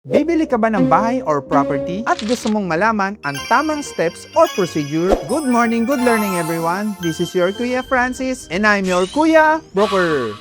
Bibili ka ba ng bahay or property at gusto mong malaman ang tamang steps or procedure? Good morning, good learning everyone. This is your Kuya Francis and I'm your Kuya Broker.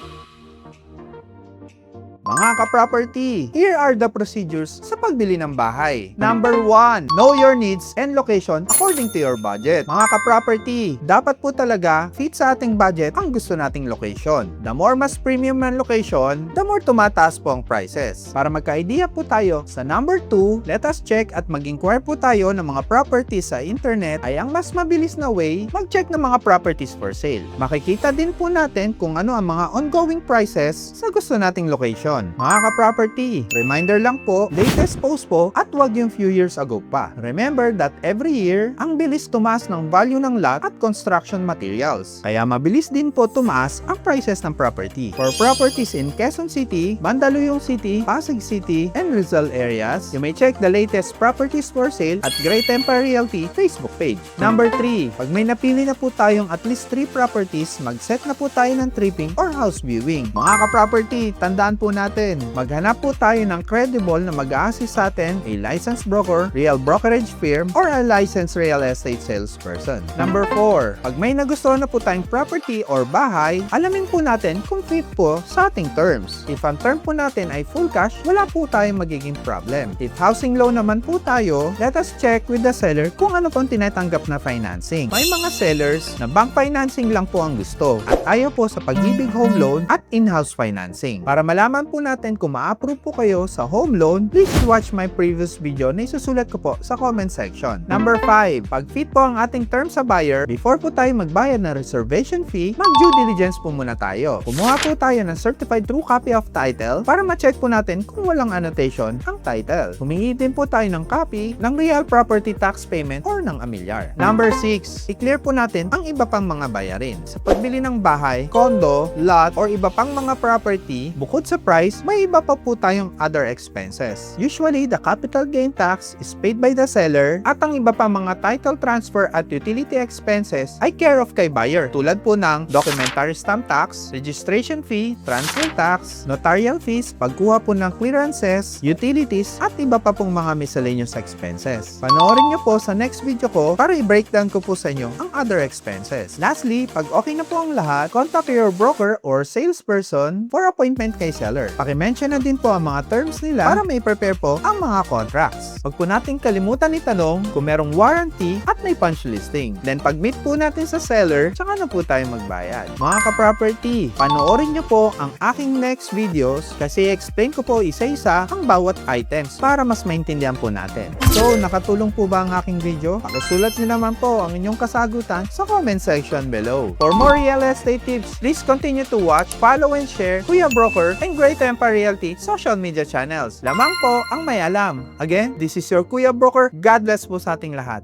Mga ka-property, here are the procedures sa pagbili ng bahay. Number 1, know your needs and location according to your budget. Mga ka-property, dapat po talaga fit sa ating budget ang gusto nating location. The more mas premium ang location, the more tumataas po ang prices. Para magka-idea po tayo sa number 2, let us check at mag-inquire po tayo ng mga properties sa internet ay ang mas mabilis na way mag-check ng mga properties for sale. Makikita din po natin kung ano ang mga ongoing prices sa gusto nating location. Mga ka-property, reminder lang po, latest post po at wag yung few years ago pa. Remember that every year, ang bilis tumaas ng value ng lot at construction materials. Kaya mabilis din po tumaas ang prices ng property. For properties in Quezon City, Mandaluyong City, Pasig City, and Rizal areas, you may check the latest properties for sale at Great Empire Realty Facebook page. Number 3, pag may napili na po tayong at least 3 properties, mag-set na po tayo ng tripping or house viewing. Mga ka-property, tandaan po natin, maghanap po tayo ng credible na mag-a-assist sa atin, a licensed broker, real brokerage firm, or a licensed real estate salesperson. Number 4, pag may nagustuhan na po tayong property or bahay, alamin po natin kung fit po sa ating terms. If ang term po natin ay full cash, wala po tayong magiging problem. If housing loan naman po tayo, let us check with the seller kung ano pong tinatanggap na financing. May mga sellers na bank financing lang po ang gusto at ayaw po sa Pag-ibig Home Loan at in-house financing. Para malaman po natin kung ma-approve po kayo sa home loan, please watch my previous video na isusulat ko po sa comment section. Number 5, pag fit po ang ating term sa buyer, before po tayo magbayad ng reservation fee, mag-due diligence po muna tayo. Kumuha po tayo ng certified true copy of title para ma-check po natin kung walang annotation ang title. Humingi din po tayo ng copy ng real property tax payment or ng amilyar. Number 6, i-clear po natin ang iba pang mga bayarin. Sa pagbili ng bahay, condo, lot, or iba pang mga property, bukod sa price, may iba pa po tayong other expenses. Usually, the capital gain tax is paid by the seller at ang iba pa mga title transfer at utility expenses ay care of kay buyer. Tulad po ng documentary stamp tax, registration fee, transfer tax, notarial fees, pagkuha po ng clearances, utilities, at iba pa pong mga miscellaneous expenses. Panoorin nyo po sa next video ko para i-breakdown ko po sa inyo ang other expenses. Lastly, pag okay na po ang lahat, contact your broker or salesperson for appointment kay seller. Paki-mention na din po ang mga terms nila para may prepare po ang mga contracts. Huwag po natin kalimutan itanong kung merong warranty at may punch listing. Then pag-meet po natin sa seller, tsaka na po tayo magbayad. Mga ka-property, panoorin nyo po ang aking next videos kasi explain ko po isa-isa ang bawat items para mas maintindihan po natin. So, nakatulong po ba ang aking video? Pakisulat nyo naman po ang inyong kasagutan sa comment section below. For more real estate tips, please continue to watch, follow and share Kuya Broker and Great Empire Realty social media channels. Lamang po ang may alam. Again, this is your Kuya Broker. God bless po sa ating lahat.